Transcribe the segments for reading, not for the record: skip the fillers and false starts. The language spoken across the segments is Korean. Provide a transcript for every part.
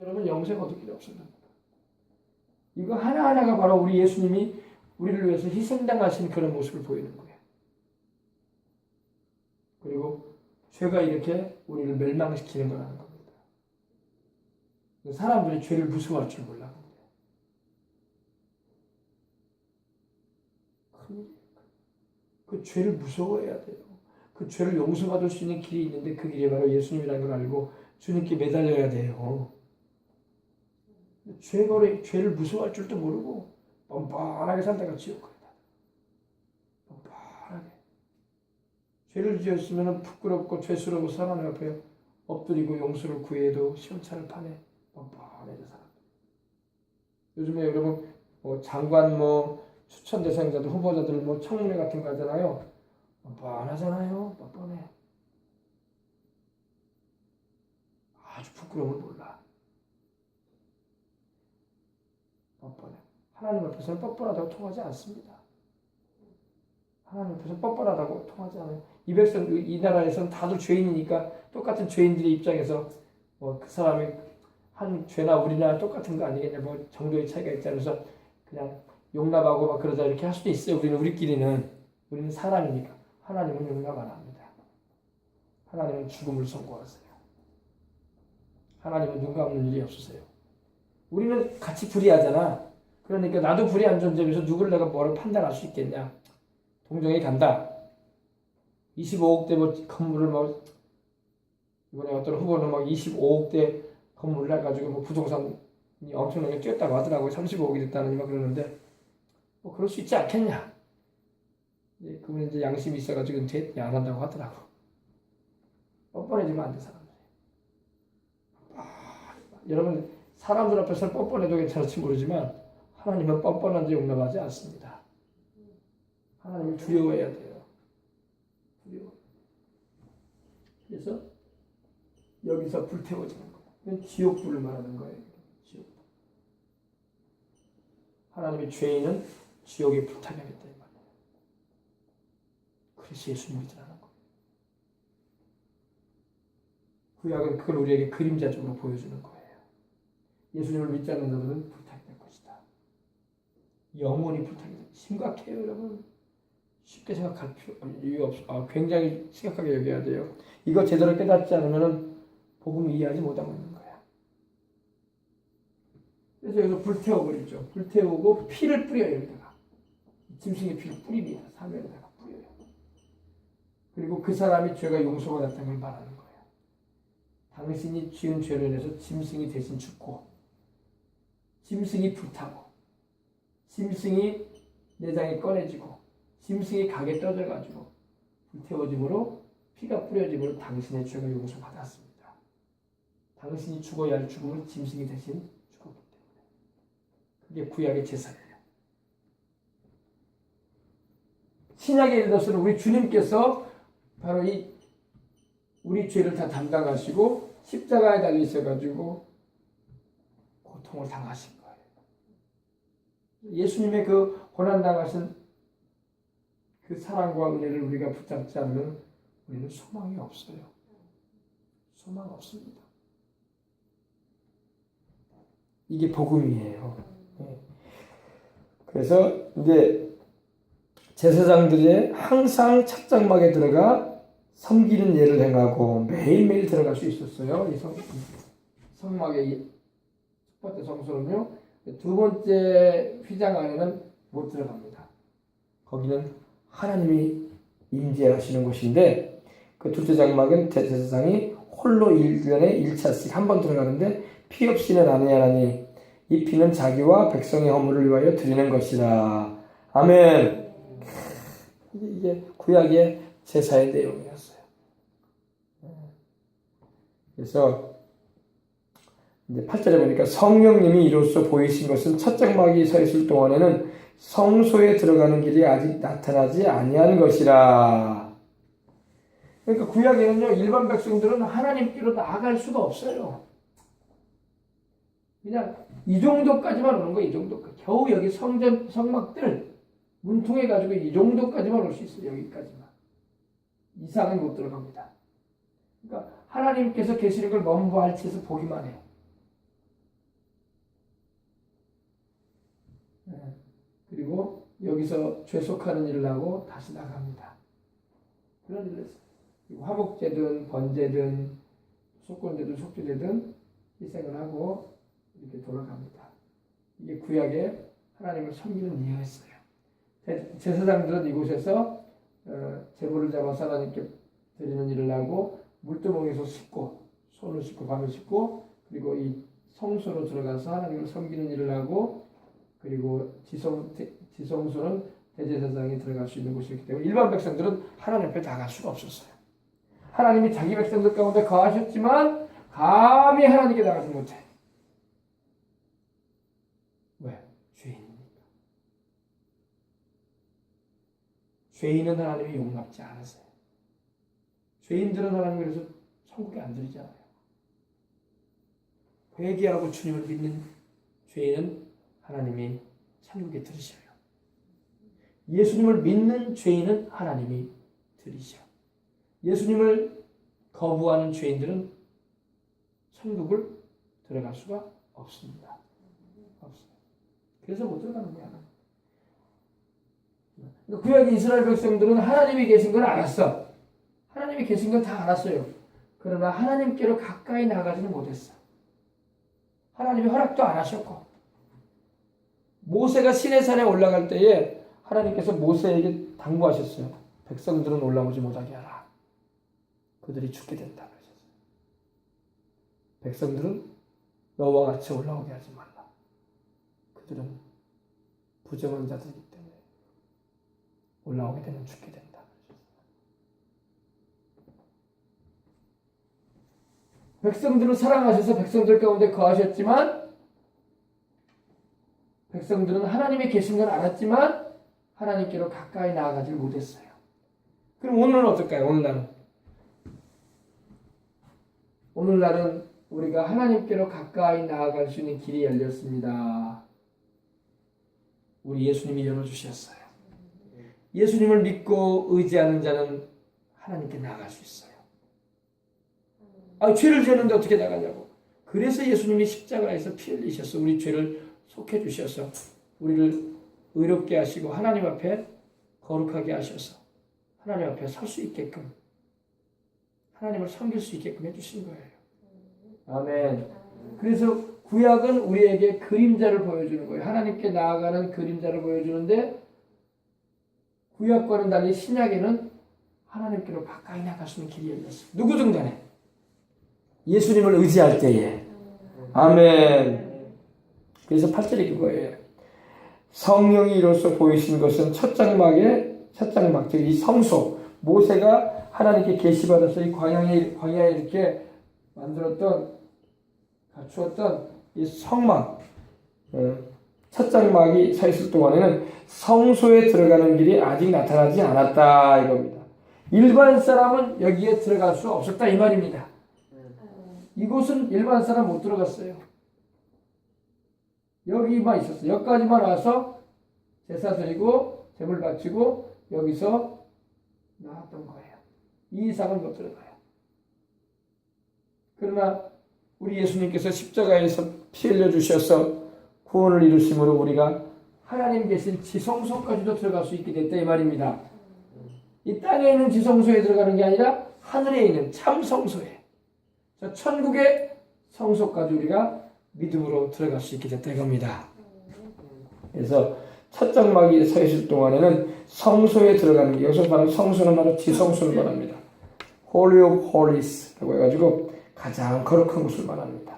여러분 영생 얻을 길이 없습니다. 이거 하나하나가 바로 우리 예수님이 우리를 위해서 희생당하신 그런 모습을 보이는 거예요. 그리고 죄가 이렇게 우리를 멸망시키는 거라는 겁니다. 사람들이 죄를 무서워할 줄 몰라. 그 죄를 무서워해야 돼요. 그 죄를 용서받을 수 있는 길이 있는데 그 길이 바로 예수님이라는 걸 알고 주님께 매달려야 돼요. 죄를 무서워할 줄도 모르고 뻔뻔하게 살다가 지옥 가다. 뻔뻔하게. 죄를 지었으면 부끄럽고 죄스러워서 하나님 앞에 엎드리고 용서를 구해도 시원찮을 판에 뻔뻔해져 살아. 요즘에 여러분 장관 추천 대상자들 후보자들 청문회 같은 거 하잖아요. 뻔뻔하잖아요. 뻔뻔해. 아주 부끄러움을 몰라. 뻔뻔해. 하나님 앞에서는 뻔뻔하다고 통하지 않습니다. 하나님 앞에서 뻔뻔하다고 통하지 않아요. 이 나라에서는 다들 죄인이니까 똑같은 죄인들의 입장에서 그 사람이 한 죄나 우리나 똑같은 거 아니겠냐, 정도의 차이가 있지 않아서 그냥 용납하고 막 그러자 이렇게 할 수도 있어요. 우리는 사람이니까. 하나님은 용납 안 합니다. 하나님은 죽음을 선고하세요. 하나님은 눈 감는 일이 없으세요. 우리는 같이 불의하잖아. 그러니까 나도 불의한 존재면서 누구를 내가 뭐를 판단할 수 있겠냐. 동정이 간다. 25억대 건물을 이번에 어떤 후보는 25억대 건물을 해가지고 부동산이 엄청나게 뛰었다고 하더라고요. 35억이 됐다는 그러는데 그럴 수 있지 않겠냐. 그분은 이제 양심이 있어가지고 안 한다고 하더라고. 뻔뻔해지면 안 돼, 사람들이. 여러분, 사람들 앞에서는 뻔뻔해도 괜찮을지 모르지만 하나님은 뻔뻔한지 용납하지 않습니다. 하나님을 두려워해야 돼요. 그래서 여기서 불태워지는 거예요. 지옥불을 말하는 거예요. 지옥불. 하나님의 죄인은 지옥에 불타게 하겠다 이 말이에요. 그래서 예수님 믿으라는 거예요. 구약은 그걸 우리에게 그림자적으로 보여주는 거예요. 예수님을 믿지 않는 자들은 불타게 될 것이다. 영원히 불타게 될 것이다. 심각해요, 여러분. 쉽게 생각할 이유 없어. 굉장히 심각하게 여겨야 돼요. 이거 제대로 깨닫지 않으면 복음을 이해하지 못하고 있는 거야. 그래서 여기서 불태워버리죠. 불태우고 피를 뿌려요, 여기다가. 짐승의 피를 뿌립니다. 사면에다가 뿌려요. 그리고 그 사람이 죄가 용서가 됐다는 걸 말하는 거예요. 당신이 지은 죄로 인해서 짐승이 대신 죽고, 짐승이 불타고, 짐승이 내장이 꺼내지고, 짐승이 각에 떠져가지고 불태워짐으로 피가 뿌려짐으로 당신의 죄가 용서받았습니다. 당신이 죽어야 할 죽음을 짐승이 대신 죽었기 때문에. 그게 구약의 제사예요. 신약에 예를 들어서는 우리 주님께서 바로 우리 죄를 다 담당하시고 십자가에 달리셔가지고 고통을 당하신 거예요. 예수님의 그 고난당하신 그 사랑과 은혜를 우리가 붙잡지 않으면 우리는 소망이 없어요. 소망 없습니다. 이게 복음이에요. 그래서 이제 제사장들이 항상 착장막에 들어가 섬기는 예를 행하고 매일매일 들어갈 수 있었어요. 이 성막의 첫 번째 성소는요. 두 번째 휘장 안에는 못 들어갑니다. 거기는 하나님이 임재하시는 곳인데 그 둘째 장막은 제사장이 홀로 1년에 1차씩 한 번 들어가는데 피 없이는 아니하나니 이 피는 자기와 백성의 허물을 위하여 드리는 것이라. 아멘. 이게 구약의 제사의 내용이었어요. 그래서 이제 8절에 보니까 성령님이 이로써 보이신 것은 첫 장막이 서 있을 동안에는 성소에 들어가는 길이 아직 나타나지 아니한 것이라. 그러니까 구약에는요, 일반 백성들은 하나님께로 나아갈 수가 없어요. 그냥 이 정도까지만 오는 거예요. 이 정도까지. 겨우 여기 성막들 문통해가지고 이 정도까지만 올 수 있어요. 여기까지만. 이상은 못 들어갑니다. 그러니까 하나님께서 계시는 걸 먼 발치에서 보기만 해요. 그리고 여기서 죄속하는 일을 하고 다시 나갑니다. 그런 일을 했어요. 그리고 화목제든 번제든 속건제든 속죄제든 희생을 하고 이렇게 돌아갑니다. 이게 구약의 하나님을 섬기는 이유였어요. 제사장들은 이곳에서 제물을 잡아서 하나님께 드리는 일을 하고 물두멍에서 씻고 손을 씻고 발을 씻고 그리고 이 성소로 들어가서 하나님을 섬기는 일을 하고 그리고 지성소는 대제사장이 들어갈 수 있는 곳이기 때문에 일반 백성들은 하나님 앞에 나갈 수가 없었어요. 하나님이 자기 백성들 가운데 거하셨지만 감히 하나님께 나가지 못해. 왜? 죄인이니까. 죄인은 하나님이 용납지 않으세요. 죄인들은 하나님이 그래서 천국에 안 들이잖아요. 회개하고 주님을 믿는 죄인은 하나님이 천국에 들이셔요. 예수님을 믿는 죄인은 하나님이 들이셔. 예수님을 거부하는 죄인들은 천국을 들어갈 수가 없습니다. 없어요. 그래서 못 들어가는 거야. 구약의 이스라엘 백성들은 하나님이 계신 걸 알았어. 하나님이 계신 걸 다 알았어요. 그러나 하나님께로 가까이 나가지는 못했어. 하나님이 허락도 안 하셨고 모세가 시내산에 올라갈 때에 하나님께서 모세에게 당부하셨어요. 백성들은 올라오지 못하게 하라. 그들이 죽게 된다 그러셨어요. 백성들은 너와 같이 올라오게 하지 말라. 그들은 부정한 자들이기 때문에 올라오게 되면 죽게 된다 그러셨어요. 백성들을 사랑하셔서 백성들 가운데 거하셨지만 백성들은 하나님이 계신 걸 알았지만 하나님께로 가까이 나아가지 못했어요. 그럼 오늘은 어떨까요? 오늘날은 우리가 하나님께로 가까이 나아갈 수 있는 길이 열렸습니다. 우리 예수님이 열어주셨어요. 예수님을 믿고 의지하는 자는 하나님께 나아갈 수 있어요. 죄를 지었는데 어떻게 나가냐고. 그래서 예수님이 십자가에서 피 흘리셔서 우리 죄를 속해 주셔서 우리를 의롭게 하시고 하나님 앞에 거룩하게 하셔서 하나님 앞에 설 수 있게끔 하나님을 섬길 수 있게끔 해주신 거예요. 아멘. 그래서 구약은 우리에게 그림자를 보여주는 거예요. 하나님께 나아가는 그림자를 보여주는데 구약과는 달리 신약에는 하나님께로 가까이 나갈 수 있는 길이 열렸어요. 누구든 간에 예수님을 의지할 때에. 아멘. 그래서 8절이 그거예요. 성령이 이로써 보이신 것은 첫 장막, 즉 이 성소, 모세가 하나님께 계시받아서 이 광야에 이렇게 갖추었던 이 성막, 첫 장막이 서 있을 동안에는 성소에 들어가는 길이 아직 나타나지 않았다 이겁니다. 일반 사람은 여기에 들어갈 수 없었다 이 말입니다. 이곳은 일반 사람 못 들어갔어요. 여기만 있었어요. 여기까지만 와서 제사 드리고 제물 바치고 여기서 나왔던 거예요. 이 이상은 못 들어가요. 그러나 우리 예수님께서 십자가에서 피 흘려 주셔서 구원을 이루심으로 우리가 하나님 계신 지성소까지도 들어갈 수 있게 됐다 이 말입니다. 이 땅에 있는 지성소에 들어가는 게 아니라 하늘에 있는 참성소에, 천국의 성소까지 우리가 믿음으로 들어갈 수 있게 됐다 이겁니다. 그래서 첫 장막이 서 있을 동안에는 성소에 들어가는 게, 여기서 말하는 성소는 바로 지성소를 말합니다. Holy of Holies라고 해가지고 가장 거룩한 곳을 말합니다.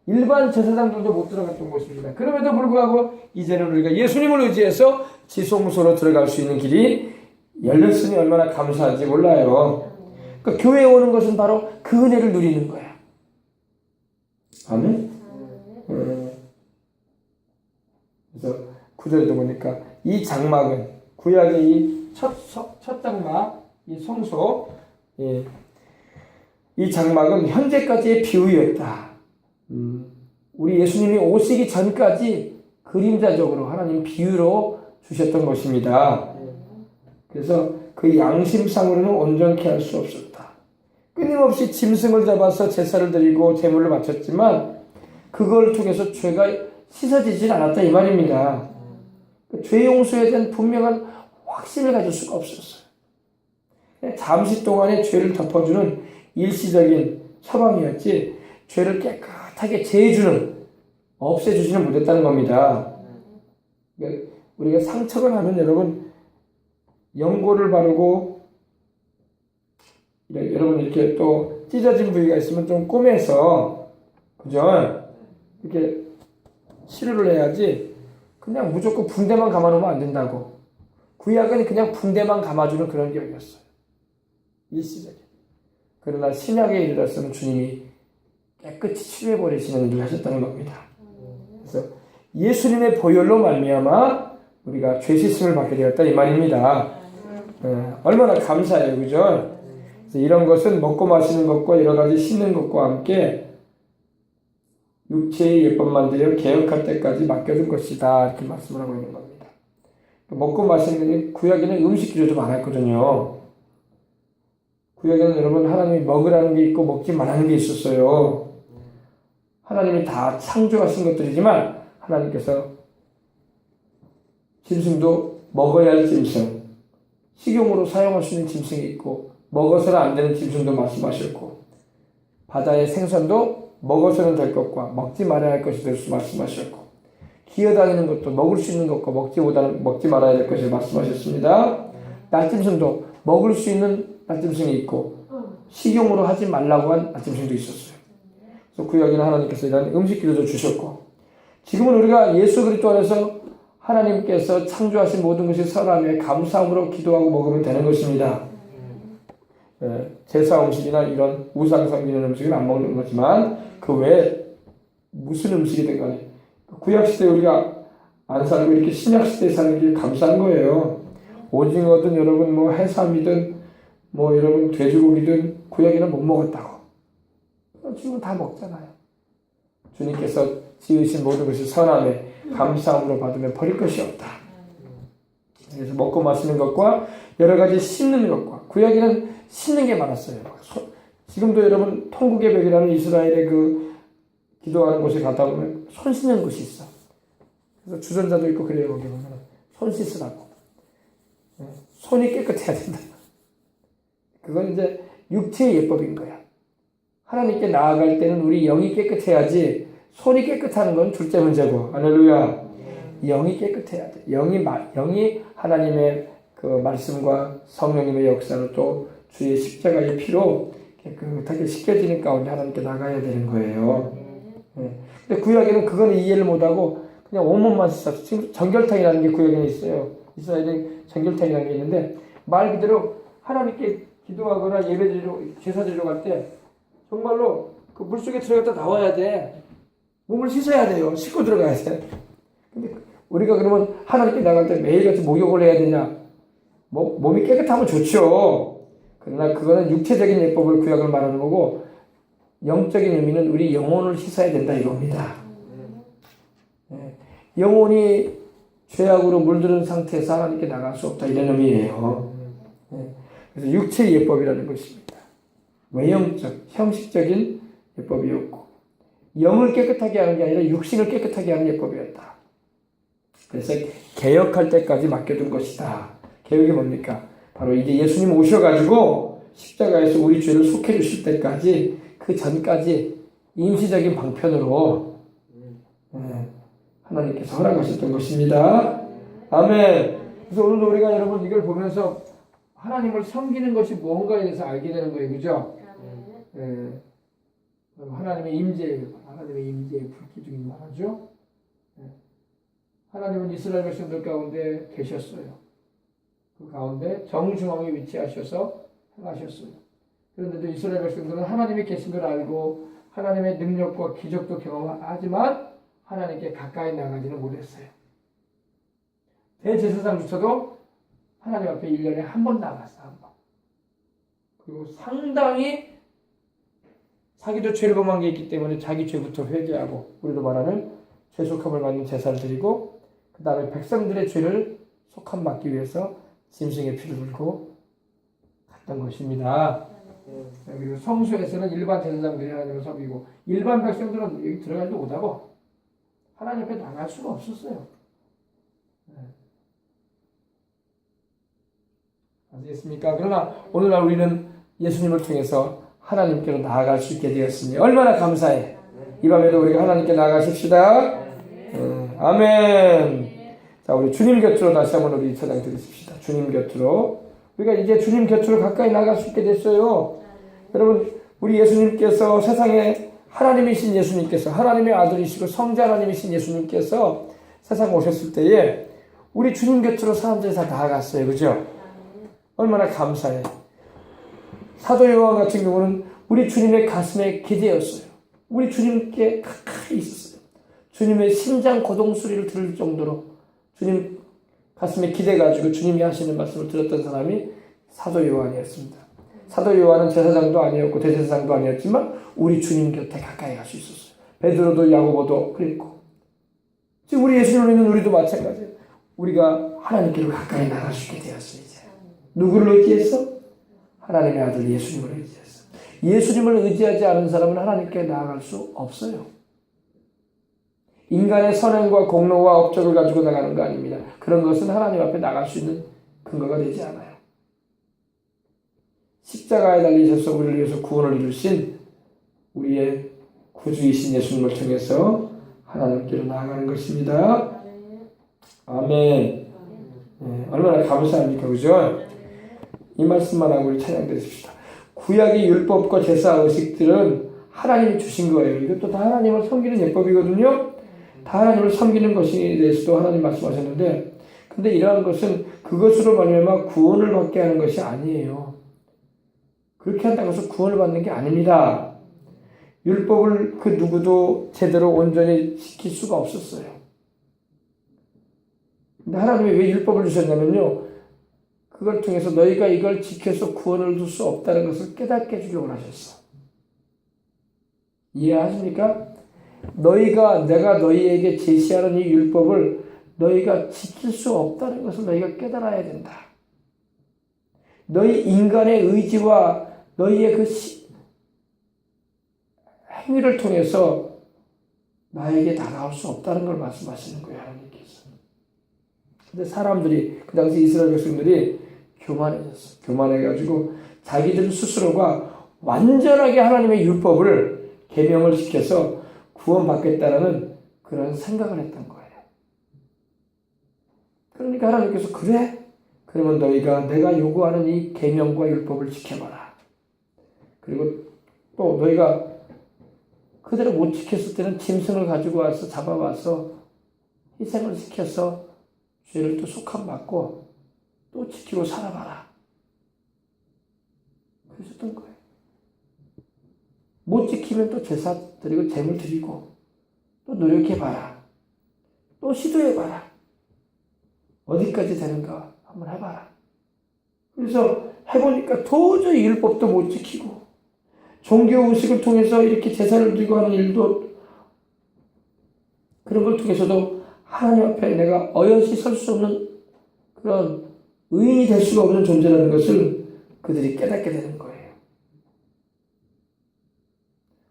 일반 제사장들도 못 들어갔던 곳입니다. 그럼에도 불구하고 이제는 우리가 예수님을 의지해서 지성소로 들어갈 수 있는 길이 열렸으니 얼마나 감사한지 몰라요. 그러니까 교회에 오는 것은 바로 그 은혜를 누리는 거야. 아멘? 그래서 구절에도 보니까 이 장막은 구약의 이 첫 장막, 이 성소, 이 장막은 현재까지의 비유였다. 우리 예수님이 오시기 전까지 그림자적으로 하나님 비유로 주셨던 것입니다. 그래서 그 양심상으로는 온전케 할 수 없었다. 끊임없이 짐승을 잡아서 제사를 드리고 제물을 바쳤지만 그걸 통해서 죄가 씻어지질 않았다 이 말입니다. 죄 용서에 대한 분명한 확신을 가질 수가 없었어요. 잠시 동안의 죄를 덮어주는 일시적인 처방이었지 죄를 깨끗하게 제해주는, 없애주지는 못했다는 겁니다. 그러니까 우리가 상처가 나면 여러분 연고를 바르고, 여러분 이렇게 또 찢어진 부위가 있으면 좀 꼬매서, 그죠? 이렇게 치료를 해야지 그냥 무조건 붕대만 감아놓으면 안 된다고. 구약은 그냥 붕대만 감아주는 그런 격이었어요. 일시적인. 그러나 신약에 이르렀으면 주님이 깨끗이 치료해버리시는 일을 하셨다는 겁니다. 그래서 예수님의 보혈로 말미암아 우리가 죄 씻음을 받게 되었다 이 말입니다. 얼마나 감사해요, 그죠? 그래서 이런 것은 먹고 마시는 것과 여러 가지 씻는 것과 함께 육체의 예법만 들여 개혁할 때까지 맡겨둔 것이다 이렇게 말씀을 하고 있는 겁니다. 먹고 마시는 게 구약에는 음식 기조도 많았거든요. 구약에는 여러분 하나님이 먹으라는 게 있고 먹지 말라는 게 있었어요. 하나님이 다 창조하신 것들이지만 하나님께서 짐승도 먹어야 할 짐승, 식용으로 사용할 수 있는 짐승이 있고 먹어서는 안 되는 짐승도 말씀하셨고, 바다의 생선도 먹어서는 될 것과 먹지 말아야 할 것이 될 수 말씀하셨고, 기어다니는 것도 먹을 수 있는 것과 먹지 말아야 될 것을 말씀하셨습니다. 낙짐승도 먹을 수 있는 낙짐승이 있고 식용으로 하지 말라고 한 낙짐승도 있었어요. 그래서 구약에는 하나님께서 이런 음식 기도도 주셨고, 지금은 우리가 예수 그리스도 안에서 하나님께서 창조하신 모든 것이 선함에 감사함으로 기도하고 먹으면 되는 것입니다. 제사 음식이나 이런 우상 섬기는 음식은 안 먹는 거지만 그 외에 무슨 음식이든 간에 구약시대에 우리가 안 살고 이렇게 신약시대에 사는 게 감사한 거예요. 오징어든 여러분 뭐 해삼이든 뭐 여러분 돼지고기든 구약에는 못 먹었다고. 지금 다 먹잖아요. 주님께서 지으신 모든 것이 선함에 감사함으로 받으면 버릴 것이 없다. 그래서 먹고 마시는 것과 여러 가지 씻는 것과, 구약에는 씻는 게 많았어요. 지금도 여러분 통곡의 벽이라는 이스라엘의 그 기도하는 곳에 갔다 보면 손 씻는 곳이 있어. 그래서 주전자도 있고 그래요. 거기 보면 손 씻으라고. 손이 깨끗해야 된다. 그건 이제 육체의 예법인 거야. 하나님께 나아갈 때는 우리 영이 깨끗해야지 손이 깨끗하는 건 둘째 문제고. 할렐루야. 영이 깨끗해야 돼. 영이 하나님의 그 말씀과 성령님의 역사로 또 주의 십자가의 피로 깨끗하게 씻겨지는 가운데 하나님께 나가야 되는 거예요. 근데 구약에는 그거는 이해를 못하고 그냥 온몸만 씻었어. 지금 정결탕이라는 게 구약에는 있어요. 이스라엘에 정결탕이라는 게 있는데 말 그대로 하나님께 기도하거나 예배드리러 제사 드리러 갈 때 정말로 그 물속에 들어갔다 나와야 돼. 몸을 씻어야 돼요. 씻고 들어가야 돼. 근데 우리가 그러면 하나님께 나갈 때 매일같이 목욕을 해야 되냐? 몸이 깨끗하면 좋죠. 그러나 그거는 육체적인 예법을 구약을 말하는 거고, 영적인 의미는 우리 영혼을 씻어야 된다 이겁니다. 영혼이 죄악으로 물들은 상태에서 하나님께 나갈 수 없다 이런 의미예요. 그래서 육체의 예법이라는 것입니다. 외형적, 형식적인 예법이었고, 영을 깨끗하게 하는 게 아니라 육신을 깨끗하게 하는 예법이었다. 그래서 개혁할 때까지 맡겨둔 것이다. 개혁이 뭡니까? 바로 이제 예수님 오셔가지고 십자가에서 우리 죄를 속해 주실 때까지, 그 전까지 임시적인 방편으로 하나님께서 허락하셨던 것입니다. 아멘. 그래서 오늘도 우리가 여러분 이걸 보면서 하나님을 섬기는 것이 무언가에 대해서 알게 되는 거예요. 그죠? 하나님의 임재, 하나님의 임재의 불기둥이 말하죠. 하나님은 이스라엘 백성들 가운데 계셨어요. 그 가운데 정중앙에 위치하셔서 행하셨어요. 그런데도 이스라엘 백성들은 하나님이 계신 걸 알고 하나님의 능력과 기적도 경험하지만 하나님께 가까이 나가지는 못했어요. 대제사장조차도 하나님 앞에 1년에 한 번 나갔어. 한 번. 그리고 상당히 자기도 죄를 범한 게 있기 때문에 자기 죄부터 회개하고, 우리도 말하는 죄속함을 받는 제사를 드리고, 그 다음에 백성들의 죄를 속함 받기 위해서 짐승의 피를 들고 갔던 것입니다. 그리고 성소에서는 일반 제사장들이 하나님을 섬기고, 일반 백성들은 여기 들어가지도 못하고 하나님 앞에 나갈 수가 없었어요. 아시겠습니까? 그러나 오늘날 우리는 예수님을 통해서 하나님께로 나아갈 수 있게 되었으니 얼마나 감사해. 이 밤에도 우리가 하나님께 나아가십시다. 아멘. 자, 우리 주님 곁으로 다시 한번 우리 찬양 드리십시다. 주님 곁으로. 우리가 이제 주님 곁으로 가까이 나갈 수 있게 됐어요. 여러분, 우리 예수님께서 세상에 하나님이신 예수님께서 하나님의 아들이시고 성자 하나님이신 예수님께서 세상 오셨을 때에 우리 주님 곁으로 사람들이 다 나아갔어요. 그죠? 얼마나 감사해. 사도 요한 같은 경우는 우리 주님의 가슴에 기대었어요. 우리 주님께 가까이 있었어요. 주님의 심장 고동 소리를 들을 정도로 주님 가슴에 기대가지고 주님이 하시는 말씀을 들었던 사람이 사도 요한이었습니다. 사도 요한은 제사장도 아니었고 대제사장도 아니었지만 우리 주님 곁에 가까이 갈 수 있었어요. 베드로도 야고보도 그랬고 지금 우리 예수님을 믿는 우리도 마찬가지예요. 우리가 하나님께로 가까이 나갈 수 있게 되었어요. 이제 누구를 의지해서? 하나님의 아들 예수님을 의지해서. 예수님을 의지하지 않은 사람은 하나님께 나아갈 수 없어요. 인간의 선행과 공로와 업적을 가지고 나가는 거 아닙니다. 그런 것은 하나님 앞에 나갈 수 있는 근거가 되지 않아요. 십자가에 달리셔서 우리를 위해서 구원을 이루신 우리의 구주이신 예수님을 통해서 하나님께로 나아가는 것입니다. 아멘. 네, 얼마나 감사합니까? 그죠? 이 말씀만 하고 우리 찬양 드립시다. 구약의 율법과 제사 의식들은 하나님이 주신 거예요. 이것도 다 하나님을 섬기는 예법이거든요. 다 하나님을 섬기는 것에 대해서도 하나님 말씀하셨는데, 근데 이러한 것은 그것으로 말미암아 구원을 받게 하는 것이 아니에요. 그렇게 한다고 해서 구원을 받는 게 아닙니다. 율법을 그 누구도 제대로 온전히 지킬 수가 없었어요. 근데 하나님이 왜 율법을 주셨냐면요, 그걸 통해서 너희가 이걸 지켜서 구원을 얻을 수 없다는 것을 깨닫게 해주려고 하셨어. 이해하십니까? 내가 너희에게 제시하는 이 율법을 너희가 지킬 수 없다는 것을 너희가 깨달아야 된다. 너희 인간의 의지와 너희의 그 행위를 통해서 나에게 다가올 수 없다는 걸 말씀하시는 거예요, 하나님께서. 근데 사람들이, 그 당시 이스라엘 백성들이 교만해졌어. 교만해가지고 자기들 스스로가 완전하게 하나님의 율법을 계명을 지켜서 구원받겠다라는 그런 생각을 했던 거예요. 그러니까 하나님께서 그래? 그러면 너희가 내가 요구하는 이 계명과 율법을 지켜봐라. 그리고 또 너희가 그대로 못 지켰을 때는 짐승을 가지고 와서 잡아와서 희생을 시켜서 죄를 또 속함받고 또 지키고 살아봐라. 그러셨던 거예요. 못 지키면 또 제사 드리고 제물 드리고 또 노력해봐라. 또 시도해봐라. 어디까지 되는가 한번 해봐라. 그래서 해보니까 도저히 율법도 못 지키고 종교 의식을 통해서 이렇게 제사를 드리고 하는 일도 그런 걸 통해서도 하나님 앞에 내가 어여시 설 수 없는 그런 의인이 될 수가 없는 존재라는 것을 그들이 깨닫게 되는 거예요.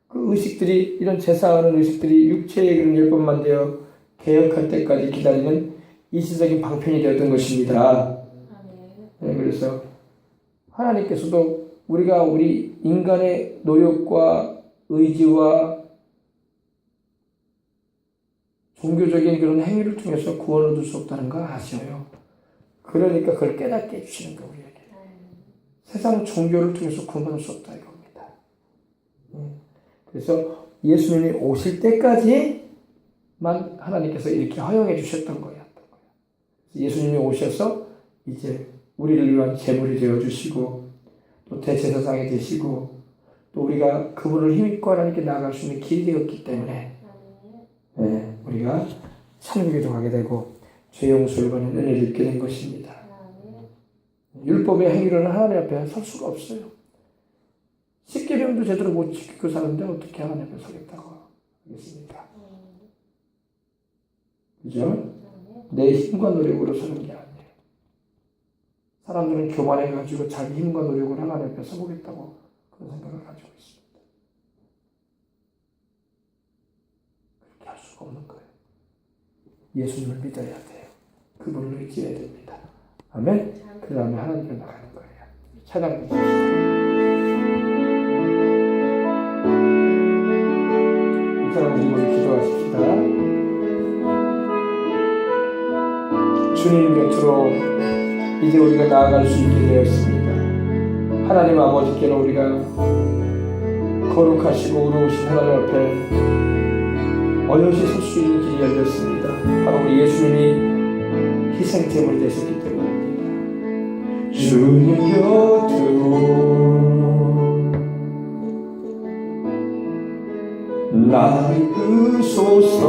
그 의식들이, 이런 제사하는 의식들이 육체의 그런 율법만 되어 개혁할 때까지 기다리는 일시적인 방편이 되었던 것입니다. 네, 그래서 하나님께서도 우리가 우리 인간의 노력과 의지와 종교적인 그런 행위를 통해서 구원을 얻을 수 없다는 걸 아셔요. 그러니까 그걸 깨닫게 해주시는 거예요, 우리에게. 세상 종교를 통해서 구원받을 수 없다 이겁니다. 그래서 예수님이 오실 때까지만 하나님께서 이렇게 허용해 주셨던 거예요. 예수님이 오셔서 이제 우리를 위한 제물이 되어주시고 또 대제사장이 되시고 또 우리가 그분을 힘입고 하나님께 나아갈 수 있는 길이 되었기 때문에 네, 우리가 천국에도 가게 되고 죄 용서를 받는 은혜를 입게 된 것입니다. 율법의 행위로는 하나님 앞에 설 수가 없어요. 십계명도 제대로 못 지키고 사는데 어떻게 하나님 앞에 서겠다고 하겠습니까? 그죠? 내 힘과 노력으로 서는 게 아니에요. 사람들은 교만해가지고 자기 힘과 노력으로 하나님 앞에 서보겠다고 그런 생각을 가지고 있습니다. 그렇게 할 수가 없는 거예요. 예수님을 믿어야 돼요. 그분을 의지해야 됩니다. 아멘. 그 다음에 하나님께 나가는 거예요. 찬양 부릅시다. 이 사람 우리 기도하십시다. 주님 곁으로 이제 우리가 나아갈 수 있게 되었습니다. 하나님 아버지께로 우리가 거룩하시고 의로우신 하나님 앞에 어여시 설 수 있는 길이 열렸습니다. 바로 우리 예수님이 희생제물이 되셨기 때문입니다. 주님 곁으로 나를 이끄소서.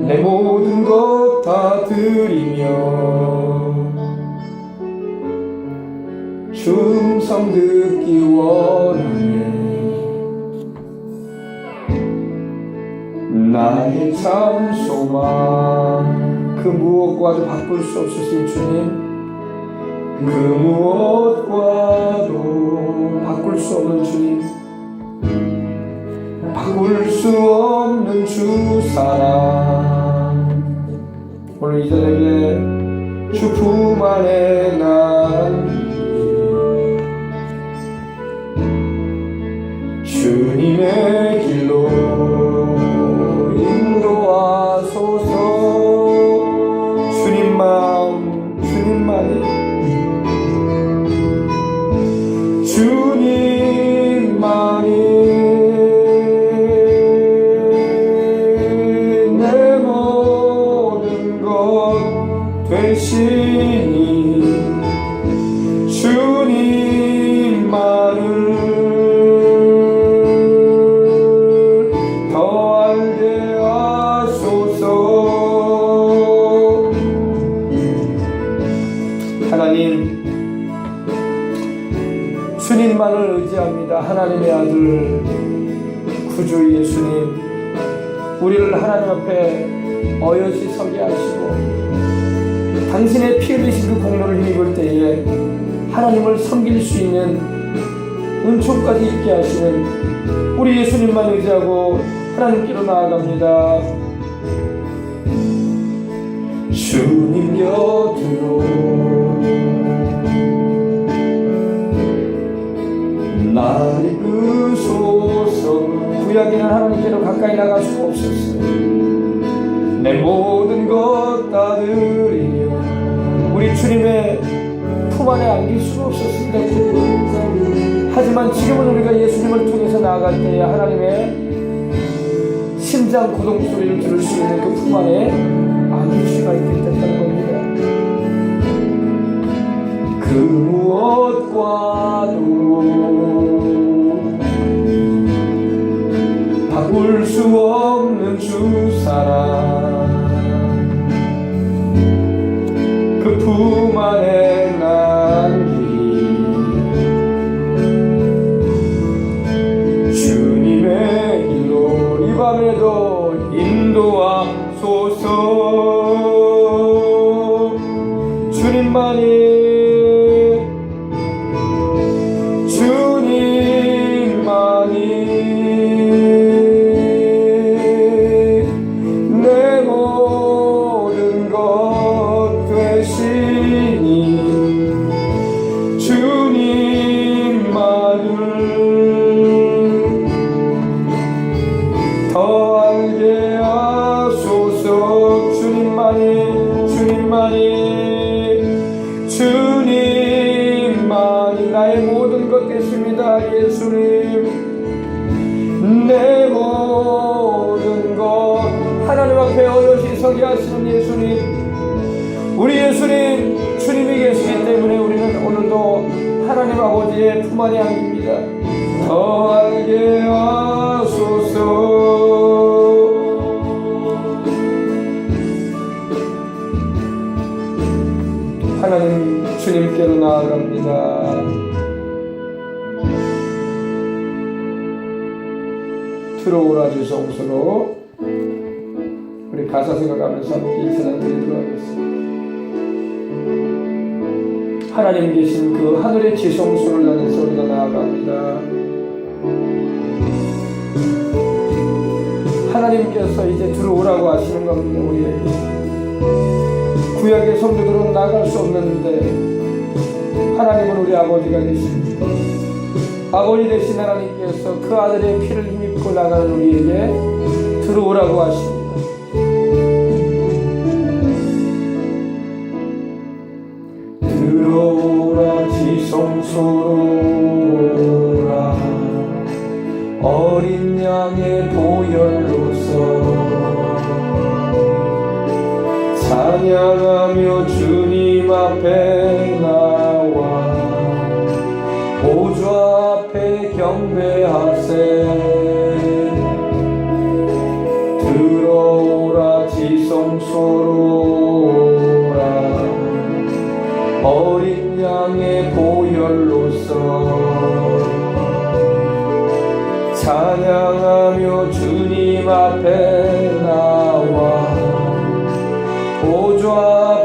내 모든 것 다 드리며 충성 듣기 원하네. 나의 참 소망 그 무엇과도 바꿀 수 없으신 주님, 그 무엇과도 바꿀 수 없는 주님, 바꿀 수 없는 주 사랑, 오늘 이 저녁에 주 품 안에 난 주님의 길로 인도하소서. 주님만, 주님만이, 주님만이 내 모든 것 되시니 주님만을 주님만을 의지합니다. 하나님의 아들 구주 예수님, 우리를 하나님 앞에 어여시 서게 하시고 당신의 피 흘리신 그 공로를 힘입을 때에 하나님을 섬길 수 있는 은총까지 있게 하시는 우리 예수님만 의지하고 하나님께로 나아갑니다. 주님 곁으로 나를 이끄소서. 구약에는 하나님께로 가까이 나갈 수가 없었어요. 내 모든 것 다 드리며 우리 주님의 품 안에 안길 수가 없었습니다. 하지만 지금은 우리가 예수님을 통해서 나아갈 때에 하나님의 심장 고동 소리를 들을 수 있는 그 품 안에 안길 수가 있게 됐다는 겁니다. 그 무엇과도 바꿀 수 없는 주 사랑, 그 품 안에 남기 주님의 길로 이 밤에도 인도하소서. 주님만이 주님만이 나의 모든 것 되십니다. 예수님, 내 모든 것 하나님 앞에 어여시 서게 하시는 예수님, 우리 예수님, 주님이 계시기 때문에 우리는 오늘도 하나님 아버지의 품 안에 안깁니다. 더 알게 하소서. 하나님 주님께로 나아갑니다. 들어오라 주 성소로 우리 가사 생각하면서 함께 찬양 드리도록 하겠습니다. 하나님 계신 그 하늘의 지성소를 향해서 우리가 나아갑니다. 하나님께서 이제 들어오라고 하시는 겁니다. 우리에게 구약의 성도들은 나갈 수 없는데 하나님은 우리 아버지가 되십니다. 아버지 되신 하나님께서 그 아들의 피를 힘입고 나가는 우리에게 들어오라고 하십니다. 들어오라 지성소로라 어린 양의 보혈로서 찬양하며 주님 앞에 나와 보좌 앞에 경배하세. 들어오라 지성소로라 어린 양의 보혈로서 찬양하며 주님 앞에 나와 보좌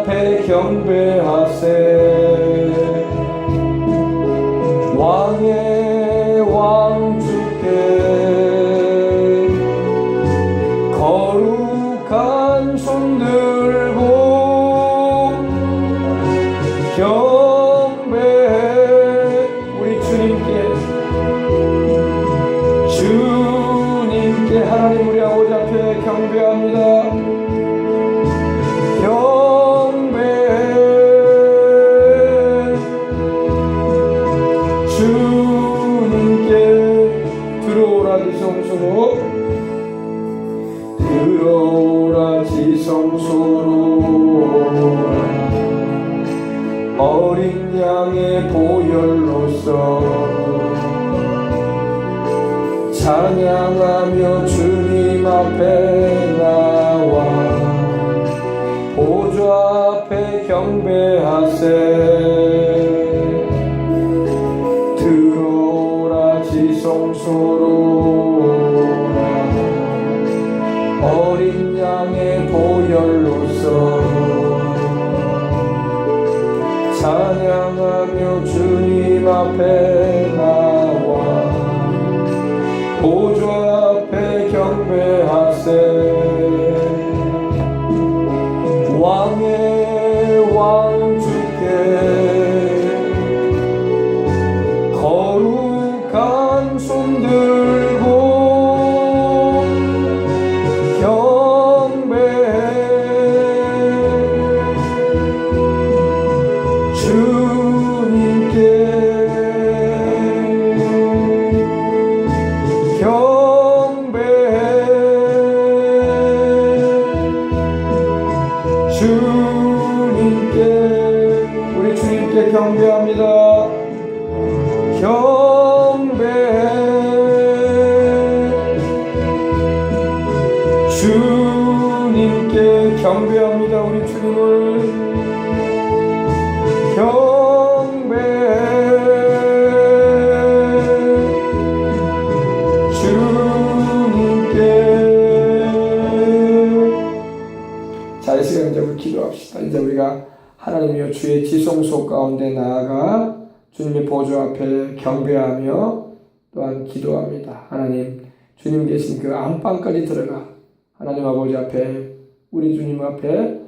앞에 경배하세. 왕의 왕 주께 거룩한 손 들고 경배해. 우리 주님께 하나님 우리 아버지 앞에 경배합니다. 들어오라 지성소로라 어린 양의 보혈로서 찬양하며 주님 앞에 나와 보좌 앞에 경배하세. 들어오라 지성소로라 어린 양의 보혈로서 찬양하며 주님 앞에 나와 보좌 앞에 경배하세. 왕의 왕 주께 거룩한 손 들고 우리 주님께 경배합니다. 경배해. 주님께 경배합니다. 우리 주님을 경배해. 주님께. 자, 이 시간 이제 우리 기도합시다. 이제 우리가 하나님이여 주의 지성소 가운데 나아가 주님의 보좌 앞에 경배하며 또한 기도합니다. 하나님, 주님 계신 그 안방까지 들어가 하나님 아버지 앞에 우리 주님 앞에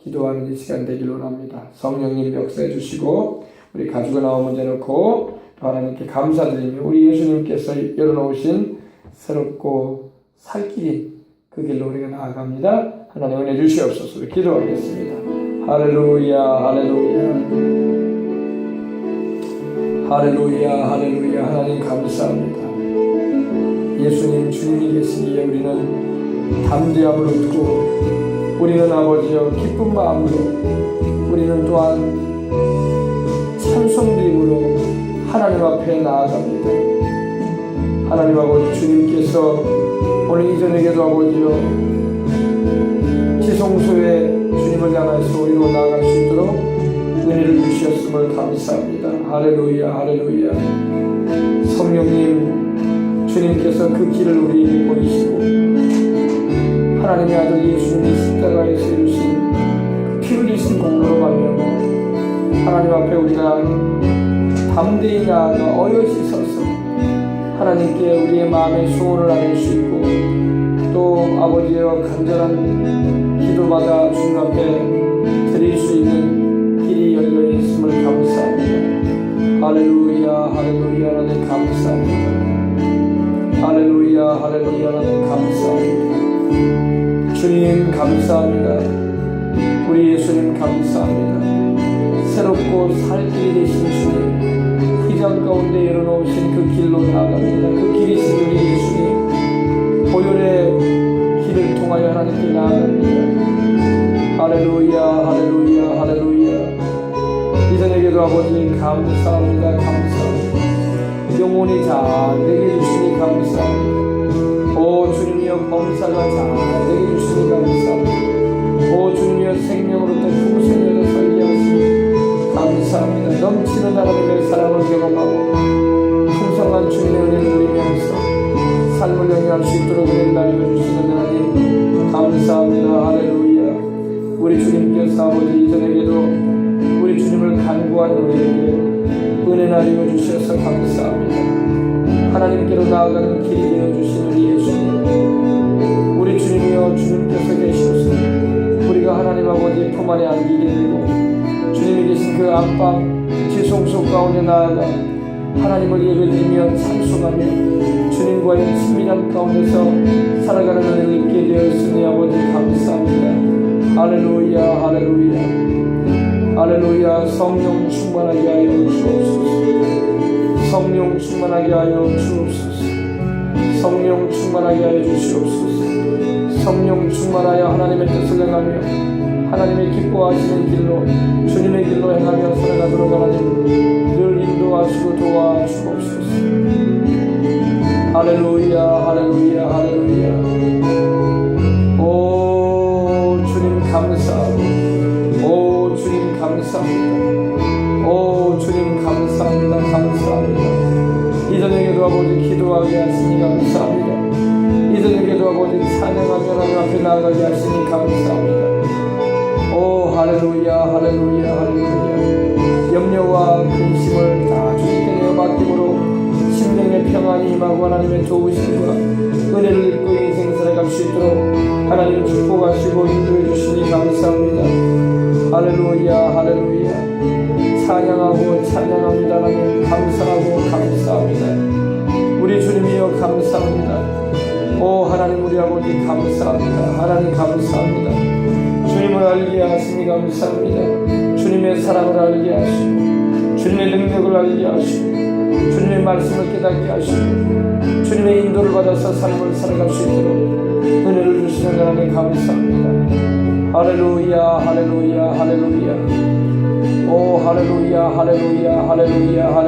기도하는 이 시간 되길 원합니다. 성령님 역사해 주시고 우리 가지고 나온 문제 놓고 또 하나님께 감사드리며 우리 예수님께서 열어놓으신 새롭고 살 길인 그 길로 우리가 나아갑니다. 하나님 은혜 주시옵소서. 기도하겠습니다. 할렐루야, 할렐루야, 할렐루야, 할렐루야. 하나님 감사합니다. 예수님 주님이 계시기에 우리는 담대함을 얻고 우리는 아버지여 기쁜 마음으로 우리는 또한 찬송드림으로 하나님 앞에 나아갑니다. 하나님 아버지 주님께서 오늘 이전에게도 아버지여 지성소에 주님을 향해서 우리로 나아갈 수 있도록 은혜를 주셨음을 감사합니다. 할렐루야, 할렐루야. 성령님 주님께서 그 길을 우리에게 보이시고 하나님의 아들 예수님이 십자가에서 이루신 그 피 흘리신 공로로 말미암아 하나님 앞에 우리가 담대히 나아가 어여시 서서 하나님께 우리의 마음의 소원을 나눌 수 있고 또 아버지여 간절한 기도마다 주님 앞에 드릴 수 있는 길이 열려 있음을 감사합니다. 할렐루야 할렐루야 하나님 감사합니다. 할렐루야 할렐루야 하나님 감사합니다. 주님 감사합니다. 우리 예수님 감사합니다. 새롭고 살 길이 되신 주님, 휘장 가운데 열어놓으신 그 길로 나아갑니다. 그 길이신 우리 예수님, 보혈의 길을 통하여 하나님께 나아갑니다. 할렐루야 할렐루야 할렐루야. 이전에게도 아버지 감사합니다. 감사합니다. 영혼이 잘 되게 해주시니 감사합니다. 오 주님이여 범사가 잘 되게 해주시니 감사합니다. 오 주님이여 생명으로부터 풍성히 살게 하시니 감사합니다. 넘치는 하나님의 사랑을 경험하고 풍성한 주님의 은혜를 누리면서 삶을 영위할 수 있도록 은혜를 알려주시는 하나님 감사합니다. 할렐루야. 우리 주님께서 아버지 이전에게도 우리 주님을 간구한 우리에게 은혜 나누어 주셔서 감사합니다. 하나님께로 나아가는 길이 되어주신 우리 예수님, 우리 주님이여 주님께서 계시옵소서. 우리가 하나님 아버지 품 안에 안기게 되고 주님이 계신 그 안방 지성소 가운데 나아가 하나님을 예배드리며 찬송하며 주님과의 친밀한 가운데서 살아가는 은혜를 입게 되었으니 아버지 감사합니다. 할렐루야 할렐루야 할렐루야. 성령 충만하게 하여 주옵소서. 성령 충만하게 하여 주옵소서. 성령 충만하게 하여 주시옵소서. 성령 충만하여 하나님의 뜻을 행하며 하나님의 기뻐하시는 길로 주님의 길로 행하며 살아가도록 하나님 늘 인도하시고 도와주옵소서. 할렐루야 할렐루야 할렐루야. 오 주님 감사하고 오 주님 감사합니다. 오 주님 감사합니다. 감사합니다. 이전에게도 아버지 기도하게 하시니 감사합니다. 이전에게도 아버지 찬양하며 하나님 앞에 나아가게 하시니 감사합니다. 오 할렐루야 할렐루야 할렐루야. 염려와 근심을 다 주님께 내어 맡김으로 심령의 평안이 임하고 하나님의 도우심과 은혜를 입고 인생 살아갈 수 있도록 하나님 축복하시고 인도해 주시니 감사합니다. 할렐루야 할렐루야. 찬양하고 찬양합니다. 하나님 감사하고 감사합니다. 우리 주님이여 감사합니다. 오 하나님 우리 아버지 감사합니다. 하나님 감사합니다. 주님을 알게 하시니 감사합니다. 주님의 사랑을 알게 하시고 주님의 능력을 알게 하시고 주님의 말씀을 깨닫게 하시고 주님의 인도를 받아서 삶을 살아갈 수 있도록 은혜를 주시는 하나님 감사합니다. 할렐루야 할렐루야 할렐루야. 오 할렐루야 할렐루야 할렐루야 할렐루야.